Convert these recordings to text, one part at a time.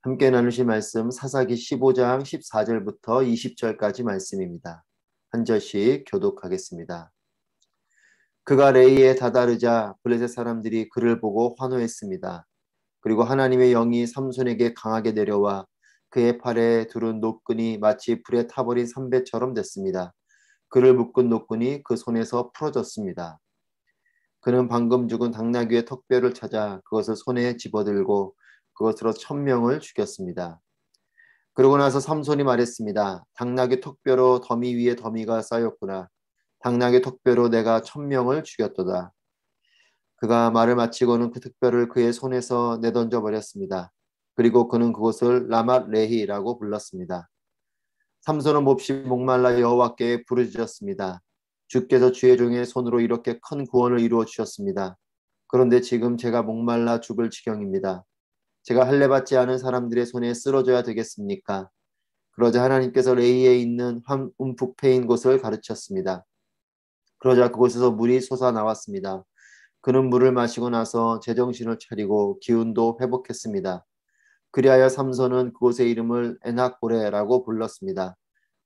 함께 나누실 말씀 사사기 15장 14절부터 20절까지 말씀입니다. 한 절씩 교독하겠습니다. 그가 레이에 다다르자 블레셋 사람들이 그를 보고 환호했습니다. 그리고 하나님의 영이 삼손에게 강하게 내려와 그의 팔에 두른 노끈이 마치 불에 타버린 삼배처럼 됐습니다. 그를 묶은 노끈이 그 손에서 풀어졌습니다. 그는 방금 죽은 당나귀의 턱뼈를 찾아 그것을 손에 집어들고 그것으로 1,000명을 죽였습니다. 그러고 나서 삼손이 말했습니다. 당나귀 턱뼈로 더미 위에 더미가 쌓였구나. 당나귀 턱뼈로 내가 1,000명을 죽였도다. 그가 말을 마치고는 그 턱뼈를 그의 손에서 내던져 버렸습니다. 그리고 그는 그곳을 라맛 레히라고 불렀습니다. 삼손은 몹시 목말라 여호와께 부르짖었습니다. 주께서 주의 종의 손으로 이렇게 큰 구원을 이루어 주셨습니다. 그런데 지금 제가 목말라 죽을 지경입니다. 제가 할례받지 않은 사람들의 손에 쓰러져야 되겠습니까? 그러자 하나님께서 레이에 있는 한 움푹 패인 곳을 가르쳤습니다. 그러자 그곳에서 물이 솟아 나왔습니다. 그는 물을 마시고 나서 제정신을 차리고 기운도 회복했습니다. 그리하여 삼손은 그곳의 이름을 에낙고레라고 불렀습니다.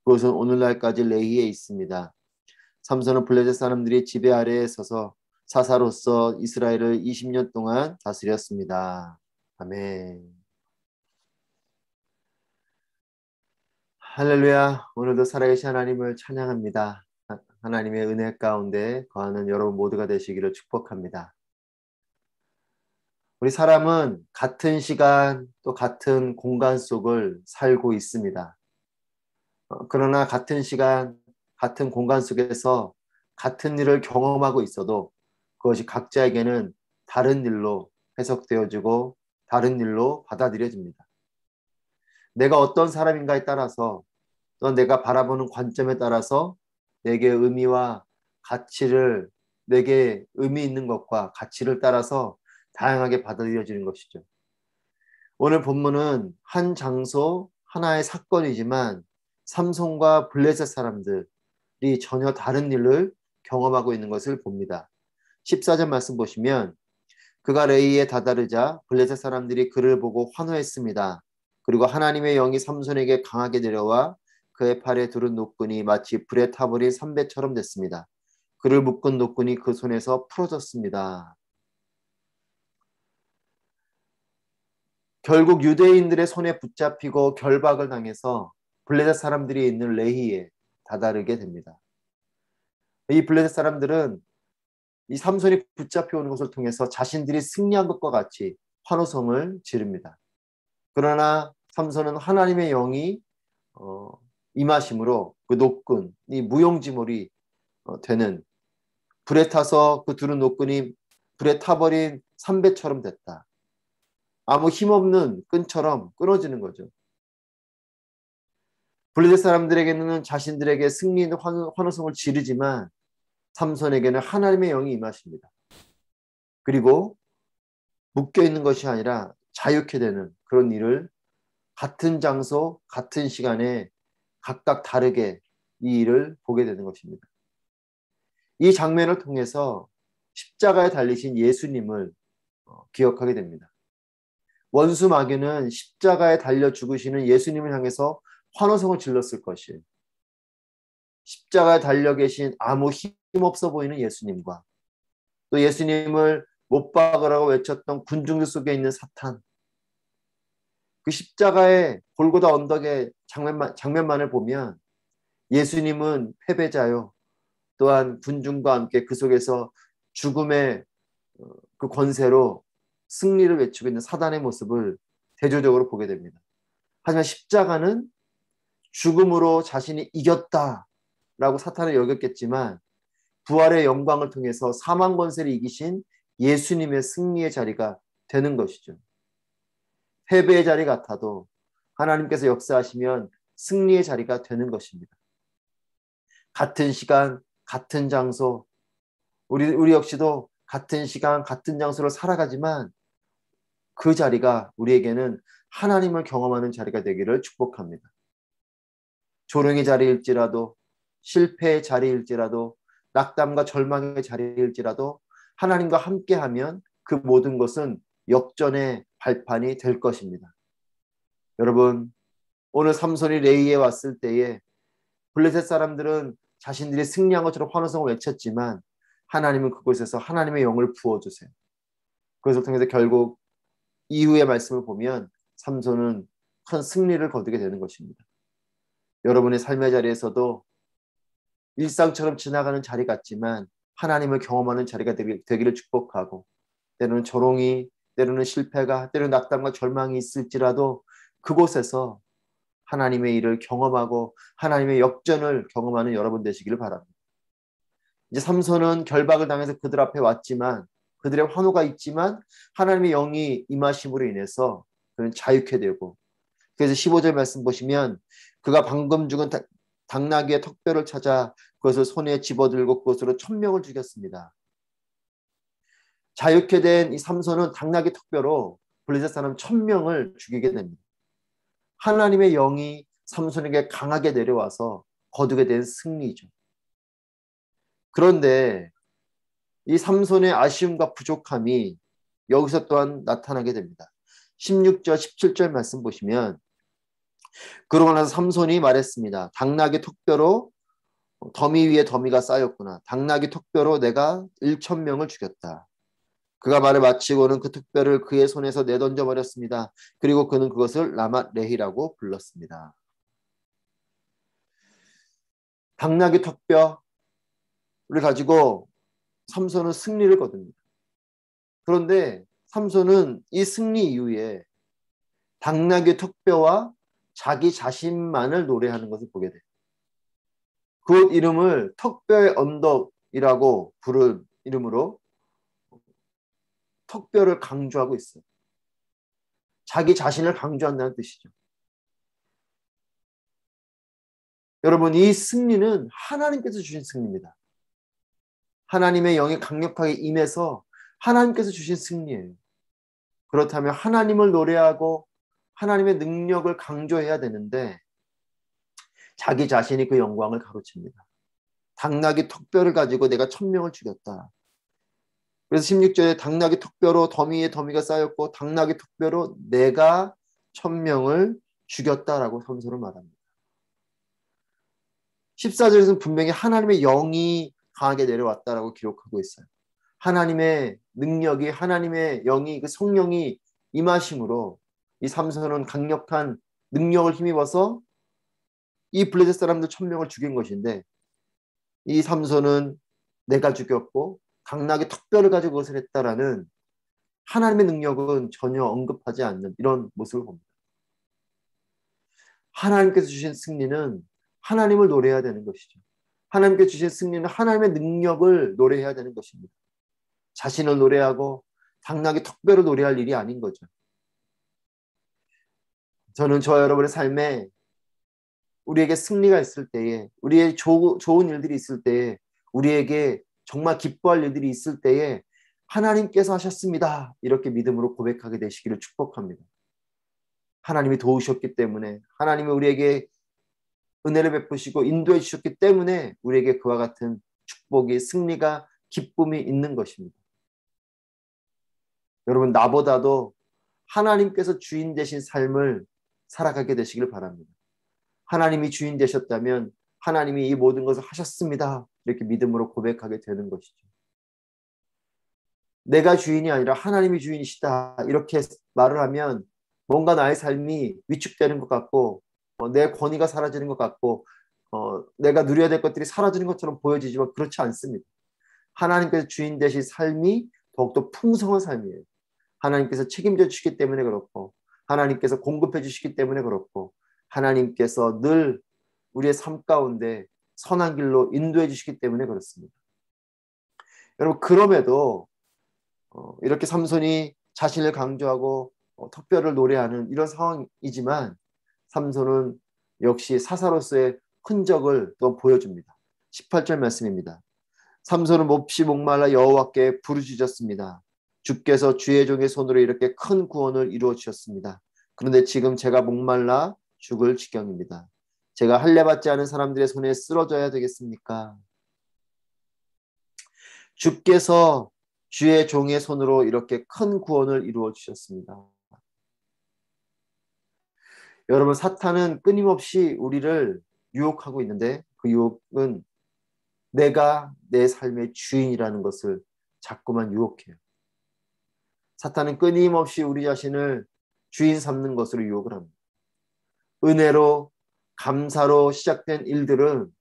그곳은 오늘날까지 레히에 있습니다. 삼손은 블레셋 사람들이 지배 아래에 서서 사사로서 이스라엘을 20년 동안 다스렸습니다. 아멘. 할렐루야. 오늘도 살아계신 하나님을 찬양합니다. 하나님의 은혜 가운데 거하는 여러분 모두가 되시기를 축복합니다. 우리 사람은 같은 시간 또 같은 공간 속을 살고 있습니다. 그러나 같은 시간, 같은 공간 속에서 같은 일을 경험하고 있어도 그것이 각자에게는 다른 일로 해석되어지고 다른 일로 받아들여집니다. 내가 어떤 사람인가에 따라서 또 내가 바라보는 관점에 따라서 내게 의미와 가치를 내게 의미 있는 것과 가치를 따라서 다양하게 받아들여지는 것이죠. 오늘 본문은 한 장소 하나의 사건이지만 삼손과 블레셋 사람들이 전혀 다른 일을 경험하고 있는 것을 봅니다. 14절 말씀 보시면 그가 레이에 다다르자 블레셋 사람들이 그를 보고 환호했습니다. 그리고 하나님의 영이 삼손에게 강하게 내려와 그의 팔에 두른 노끈이 마치 불에 타버린 삼배처럼 됐습니다. 그를 묶은 노끈이 그 손에서 풀어졌습니다. 결국 유대인들의 손에 붙잡히고 결박을 당해서 블레셋 사람들이 있는 레히에 다다르게 됩니다. 이 블레셋 사람들은 이 삼손이 붙잡혀오는 것을 통해서 자신들이 승리한 것과 같이 환호성을 지릅니다. 그러나 삼손은 하나님의 영이 임하심으로 그 노끈이 무용지물이 되는 불에 타서 그 두른 노끈이 불에 타버린 삼배처럼 됐다. 아무 힘없는 끈처럼 끊어지는 거죠. 블레셋 사람들에게는 자신들에게 승리 있는 환호성을 지르지만 삼손에게는 하나님의 영이 임하십니다. 그리고 묶여있는 것이 아니라 자유케 되는 그런 일을 같은 장소, 같은 시간에 각각 다르게 이 일을 보게 되는 것입니다. 이 장면을 통해서 십자가에 달리신 예수님을 기억하게 됩니다. 원수 마귀는 십자가에 달려 죽으시는 예수님을 향해서 환호성을 질렀을 것이에요. 십자가에 달려 계신 아무 힘없어 보이는 예수님과 또 예수님을 못 박으라고 외쳤던 군중들 속에 있는 사탄, 그 십자가의 골고다 언덕의 장면만을 보면 예수님은 패배자요, 또한 군중과 함께 그 속에서 죽음의 그 권세로 승리를 외치고 있는 사단의 모습을 대조적으로 보게 됩니다. 하지만 십자가는 죽음으로 자신이 이겼다라고 사탄을 여겼겠지만 부활의 영광을 통해서 사망 권세를 이기신 예수님의 승리의 자리가 되는 것이죠. 패배의 자리 같아도 하나님께서 역사하시면 승리의 자리가 되는 것입니다. 같은 시간, 같은 장소, 우리 역시도 같은 시간, 같은 장소를 살아가지만 그 자리가 우리에게는 하나님을 경험하는 자리가 되기를 축복합니다. 조롱의 자리일지라도, 실패의 자리일지라도, 낙담과 절망의 자리일지라도 하나님과 함께하면 그 모든 것은 역전의 발판이 될 것입니다. 여러분, 오늘 삼손이 레이에 왔을 때에 블레셋 사람들은 자신들이 승리한 것처럼 환호성을 외쳤지만 하나님은 그곳에서 하나님의 영을 부어주세요. 그것을 통해서 결국 이후의 말씀을 보면 삼손은 큰 승리를 거두게 되는 것입니다. 여러분의 삶의 자리에서도 일상처럼 지나가는 자리 같지만 하나님을 경험하는 자리가 되기를 축복하고, 때로는 조롱이, 때로는 실패가, 때로는 낙담과 절망이 있을지라도 그곳에서 하나님의 일을 경험하고 하나님의 역전을 경험하는 여러분 되시기를 바랍니다. 이제 삼손은 결박을 당해서 그들 앞에 왔지만, 그들의 환호가 있지만 하나님의 영이 임하심으로 인해서 그는 자유케 되고, 그래서 15절 말씀 보시면 그가 방금 죽은 당나귀의 턱뼈를 찾아 그것을 손에 집어들고 그것으로 1000명을 죽였습니다. 자유케 된 이 삼손은 당나귀 턱뼈로 블레셋 사람 1000명을 죽이게 됩니다. 하나님의 영이 삼손에게 강하게 내려와서 거두게 된 승리죠. 그런데 이 삼손의 아쉬움과 부족함이 여기서 또한 나타나게 됩니다. 16절 17절 말씀 보시면 그러고 나서 삼손이 말했습니다. 당나귀 턱뼈로 더미 위에 더미가 쌓였구나. 당나귀 턱뼈로 내가 1000명을 죽였다. 그가 말을 마치고는 그 턱뼈를 그의 손에서 내던져 버렸습니다. 그리고 그는 그것을 라맛 레히라고 불렀습니다. 당나귀 턱뼈를 가지고 삼손은 승리를 거둡니다. 그런데 삼손은 이 승리 이후에 당나귀 턱뼈와 자기 자신만을 노래하는 것을 보게 돼요. 그 이름을 턱뼈의 언덕이라고 부른 이름으로 턱뼈를 강조하고 있어요. 자기 자신을 강조한다는 뜻이죠. 여러분, 이 승리는 하나님께서 주신 승리입니다. 하나님의 영이 강력하게 임해서 하나님께서 주신 승리예요. 그렇다면 하나님을 노래하고 하나님의 능력을 강조해야 되는데 자기 자신이 그 영광을 가로챕니다. 당나귀 턱뼈를 가지고 내가 1000명을 죽였다. 그래서 16절에 당나귀 턱뼈로 더미에 더미가 쌓였고 당나귀 턱뼈로 내가 1000명을 죽였다라고 삼손을 말합니다. 14절에서는 분명히 하나님의 영이 강하게 내려왔다라고 기록하고 있어요. 하나님의 능력이, 하나님의 영이, 그 성령이 임하심으로 이 삼손은 강력한 능력을 힘입어서 이 블레셋 사람들 1000명을 죽인 것인데, 이 삼손은 내가 죽였고 당나귀 턱뼈를 가지고 그것을 했다라는 하나님의 능력은 전혀 언급하지 않는 이런 모습을 봅니다. 하나님께서 주신 승리는 하나님을 노래해야 되는 것이죠. 하나님께서 주신 승리는 하나님의 능력을 노래해야 되는 것입니다. 자신을 노래하고 당나귀 턱뼈를 노래할 일이 아닌 거죠. 저는 저와 여러분의 삶에 우리에게 승리가 있을 때에, 우리의 좋은 일들이 있을 때에, 우리에게 정말 기뻐할 일들이 있을 때에 하나님께서 하셨습니다. 이렇게 믿음으로 고백하게 되시기를 축복합니다. 하나님이 도우셨기 때문에, 하나님이 우리에게 은혜를 베푸시고 인도해 주셨기 때문에 우리에게 그와 같은 축복이, 승리가, 기쁨이 있는 것입니다. 여러분, 나보다도 하나님께서 주인 되신 삶을 살아가게 되시길 바랍니다. 하나님이 주인 되셨다면 하나님이 이 모든 것을 하셨습니다. 이렇게 믿음으로 고백하게 되는 것이죠. 내가 주인이 아니라 하나님이 주인이시다. 이렇게 말을 하면 뭔가 나의 삶이 위축되는 것 같고 내 권위가 사라지는 것 같고 내가 누려야 될 것들이 사라지는 것처럼 보여지지만 그렇지 않습니다. 하나님께서 주인 되신 삶이 더욱더 풍성한 삶이에요. 하나님께서 책임져 주시기 때문에 그렇고, 하나님께서 공급해 주시기 때문에 그렇고, 하나님께서 늘 우리의 삶 가운데 선한 길로 인도해 주시기 때문에 그렇습니다. 여러분, 그럼에도 이렇게 삼손이 자신을 강조하고 턱뼈를 노래하는 이런 상황이지만 삼손은 역시 사사로서의 흔적을 또 보여줍니다. 18절 말씀입니다. 삼손은 몹시 목말라 여호와께 부르짖었습니다. 주께서 주의 종의 손으로 이렇게 큰 구원을 이루어 주셨습니다. 그런데 지금 제가 목말라 죽을 지경입니다. 제가 할례 받지 않은 사람들의 손에 쓰러져야 되겠습니까? 주께서 주의 종의 손으로 이렇게 큰 구원을 이루어 주셨습니다. 여러분, 사탄은 끊임없이 우리를 유혹하고 있는데 그 유혹은 내가 내 삶의 주인이라는 것을 자꾸만 유혹해요. 사탄은 끊임없이 우리 자신을 주인 삼는 것으로 유혹을 합니다. 은혜로, 감사로 시작된 일들은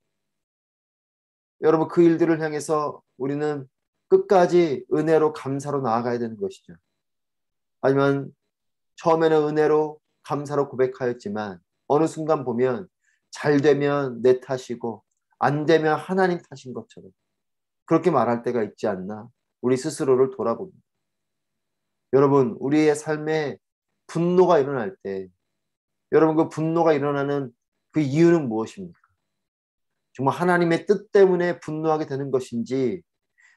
여러분, 그 일들을 향해서 우리는 끝까지 은혜로, 감사로 나아가야 되는 것이죠. 하지만 처음에는 은혜로, 감사로 고백하였지만 어느 순간 보면 잘 되면 내 탓이고 안 되면 하나님 탓인 것처럼 그렇게 말할 때가 있지 않나? 우리 스스로를 돌아봅니다. 여러분, 우리의 삶에 분노가 일어날 때 여러분, 그 분노가 일어나는 그 이유는 무엇입니까? 정말 하나님의 뜻 때문에 분노하게 되는 것인지,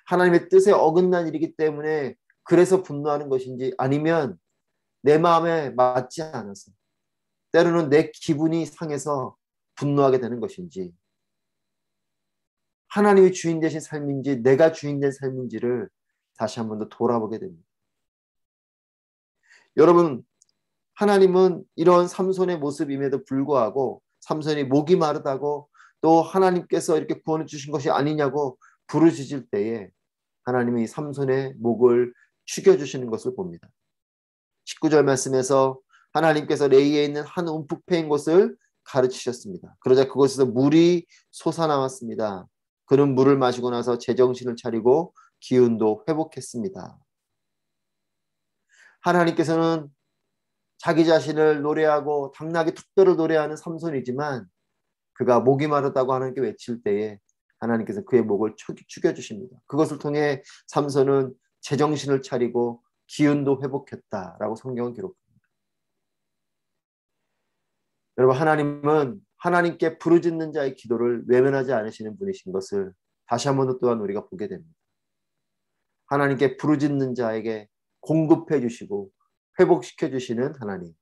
하나님의 뜻에 어긋난 일이기 때문에 그래서 분노하는 것인지, 아니면 내 마음에 맞지 않아서 때로는 내 기분이 상해서 분노하게 되는 것인지, 하나님이 주인 되신 삶인지 내가 주인 된 삶인지를 다시 한 번 더 돌아보게 됩니다. 여러분, 하나님은 이런 삼손의 모습임에도 불구하고 삼손이 목이 마르다고 또 하나님께서 이렇게 구원해 주신 것이 아니냐고 부르짖을 때에 하나님이 삼손의 목을 축여주시는 것을 봅니다. 19절 말씀에서 하나님께서 레이에 있는 한 움푹 패인 곳을 가르치셨습니다. 그러자 그곳에서 물이 솟아나왔습니다. 그는 물을 마시고 나서 제정신을 차리고 기운도 회복했습니다. 하나님께서는 자기 자신을 노래하고 당나귀 툭별을 노래하는 삼손이지만 그가 목이 마르다고 하나님께 외칠 때에 하나님께서 그의 목을 축여주십니다. 그것을 통해 삼손은 제정신을 차리고 기운도 회복했다라고 성경은 기록합니다. 여러분, 하나님은 하나님께 부르짖는 자의 기도를 외면하지 않으시는 분이신 것을 다시 한 번 또한 우리가 보게 됩니다. 하나님께 부르짖는 자에게 공급해 주시고 회복시켜 주시는 하나님.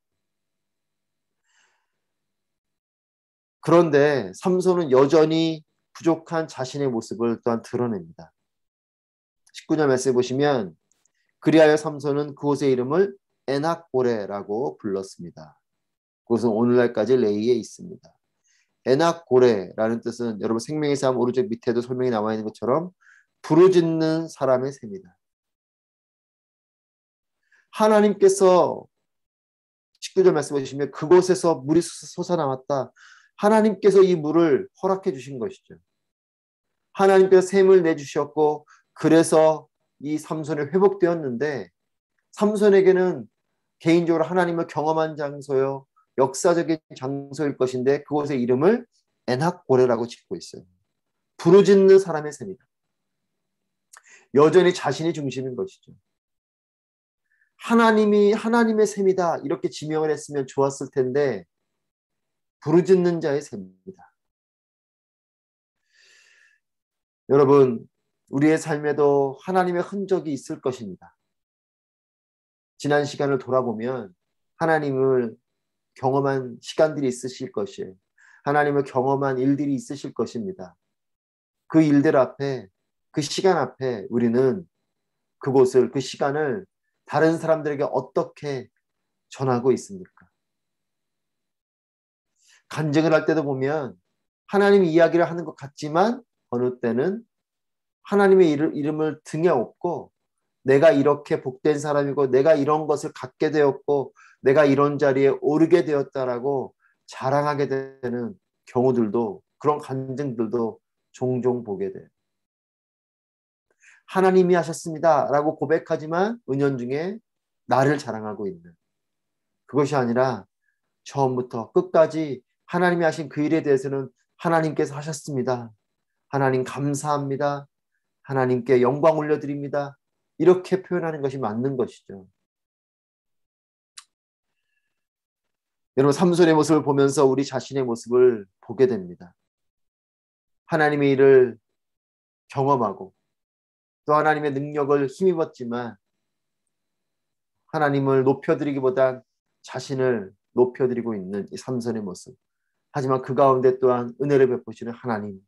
그런데 삼손은 여전히 부족한 자신의 모습을 또한 드러냅니다. 19절 말씀해 보시면 그리하여 삼손은 그곳의 이름을 에낙고레라고 불렀습니다. 그것은 오늘날까지 레이에 있습니다. 에낙고레라는 뜻은 여러분 생명의 삶 오른쪽 밑에도 설명이 나와 있는 것처럼 부르짖는 사람의 셈이다. 하나님께서 19절 말씀해 주시면 그곳에서 물이 솟아나왔다. 하나님께서 이 물을 허락해 주신 것이죠. 하나님께서 샘을 내주셨고 그래서 이 삼손이 회복되었는데 삼손에게는 개인적으로 하나님을 경험한 장소요. 역사적인 장소일 것인데 그곳의 이름을 에낙고레라고 짓고 있어요. 부르짖는 사람의 셈이다. 여전히 자신이 중심인 것이죠. 하나님이 하나님의 셈이다 이렇게 지명을 했으면 좋았을 텐데 부르짖는 자의 셈입니다. 여러분, 우리의 삶에도 하나님의 흔적이 있을 것입니다. 지난 시간을 돌아보면 하나님을 경험한 시간들이 있으실 것이에요. 하나님을 경험한 일들이 있으실 것입니다. 그 일들 앞에, 그 시간 앞에 우리는 그곳을, 그 시간을 다른 사람들에게 어떻게 전하고 있습니까? 간증을 할 때도 보면 하나님의 이야기를 하는 것 같지만 어느 때는 하나님의 이름을 등에 업고 내가 이렇게 복된 사람이고 내가 이런 것을 갖게 되었고 내가 이런 자리에 오르게 되었다라고 자랑하게 되는 경우들도 그런 간증들도 종종 보게 돼요. 하나님이 하셨습니다 라고 고백하지만 은연중에 나를 자랑하고 있는 그것이 아니라 처음부터 끝까지 하나님이 하신 그 일에 대해서는 하나님께서 하셨습니다. 하나님 감사합니다. 하나님께 영광 올려드립니다. 이렇게 표현하는 것이 맞는 것이죠. 여러분, 삼손의 모습을 보면서 우리 자신의 모습을 보게 됩니다. 하나님의 일을 경험하고 또 하나님의 능력을 힘입었지만 하나님을 높여드리기보단 자신을 높여드리고 있는 이 삼손의 모습. 하지만 그 가운데 또한 은혜를 베푸시는 하나님.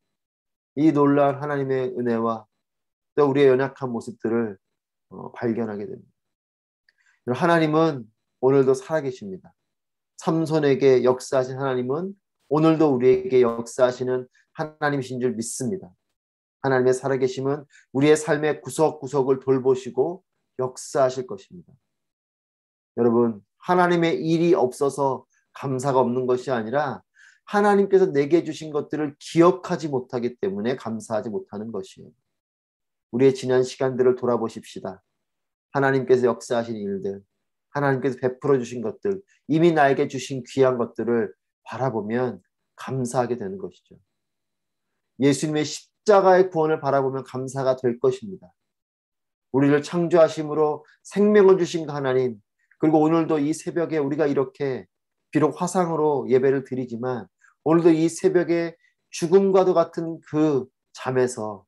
이 놀라운 하나님의 은혜와 또 우리의 연약한 모습들을 발견하게 됩니다. 하나님은 오늘도 살아계십니다. 삼손에게 역사하신 하나님은 오늘도 우리에게 역사하시는 하나님이신 줄 믿습니다. 하나님의 살아계심은 우리의 삶의 구석구석을 돌보시고 역사하실 것입니다. 여러분, 하나님의 일이 없어서 감사가 없는 것이 아니라 하나님께서 내게 주신 것들을 기억하지 못하기 때문에 감사하지 못하는 것이에요. 우리의 지난 시간들을 돌아보십시다. 하나님께서 역사하신 일들, 하나님께서 베풀어 주신 것들, 이미 나에게 주신 귀한 것들을 바라보면 감사하게 되는 것이죠. 예수님의 십자가의 구원을 바라보면 감사가 될 것입니다. 우리를 창조하심으로 생명을 주신 그 하나님, 그리고 오늘도 이 새벽에 우리가 이렇게 비록 화상으로 예배를 드리지만 오늘도 이 새벽에 죽음과도 같은 그 잠에서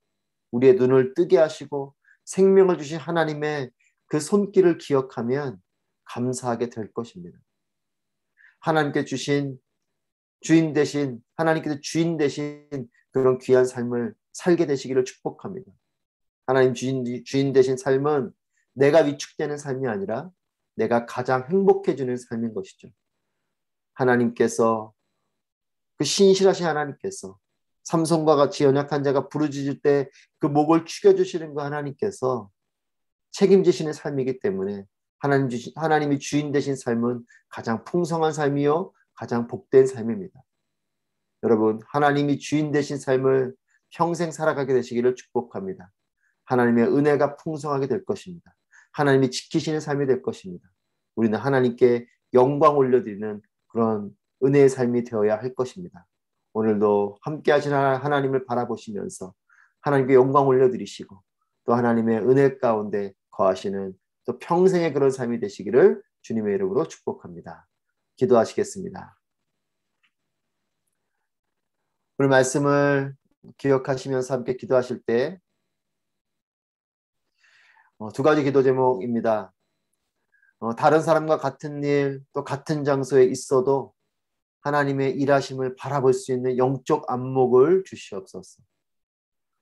우리의 눈을 뜨게 하시고 생명을 주신 하나님의 그 손길을 기억하면 감사하게 될 것입니다. 하나님께 주신 주인 대신, 하나님께서 주인 대신 그런 귀한 삶을 살게 되시기를 축복합니다. 하나님 주인 되신 삶은 내가 위축되는 삶이 아니라 내가 가장 행복해지는 삶인 것이죠. 하나님께서, 그 신실하신 하나님께서, 삼손과 같이 연약한 자가 부르짖을 때 그 목을 축여주시는 그 하나님께서 책임지시는 삶이기 때문에 하나님이 주인 되신 삶은 가장 풍성한 삶이요 가장 복된 삶입니다. 여러분, 하나님이 주인 되신 삶을 평생 살아가게 되시기를 축복합니다. 하나님의 은혜가 풍성하게 될 것입니다. 하나님이 지키시는 삶이 될 것입니다. 우리는 하나님께 영광 올려드리는 그런 은혜의 삶이 되어야 할 것입니다. 오늘도 함께 하신 하나님을 바라보시면서 하나님께 영광 올려드리시고 또 하나님의 은혜 가운데 거하시는 또 평생의 그런 삶이 되시기를 주님의 이름으로 축복합니다. 기도하시겠습니다. 오늘 말씀을 기억하시면서 함께 기도하실 때 두 가지 기도 제목입니다. 다른 사람과 같은 일, 또 같은 장소에 있어도 하나님의 일하심을 바라볼 수 있는 영적 안목을 주시옵소서.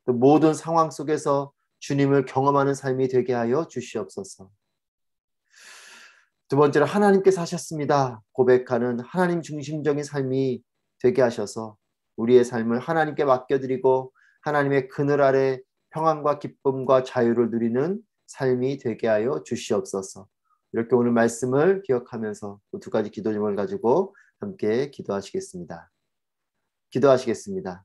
또 모든 상황 속에서 주님을 경험하는 삶이 되게 하여 주시옵소서. 두 번째로 하나님께서 하셨습니다 고백하는 하나님 중심적인 삶이 되게 하셔서 우리의 삶을 하나님께 맡겨드리고 하나님의 그늘 아래 평안과 기쁨과 자유를 누리는 삶이 되게 하여 주시옵소서. 이렇게 오늘 말씀을 기억하면서 두 가지 기도 제목을 가지고 함께 기도하시겠습니다. 기도하시겠습니다.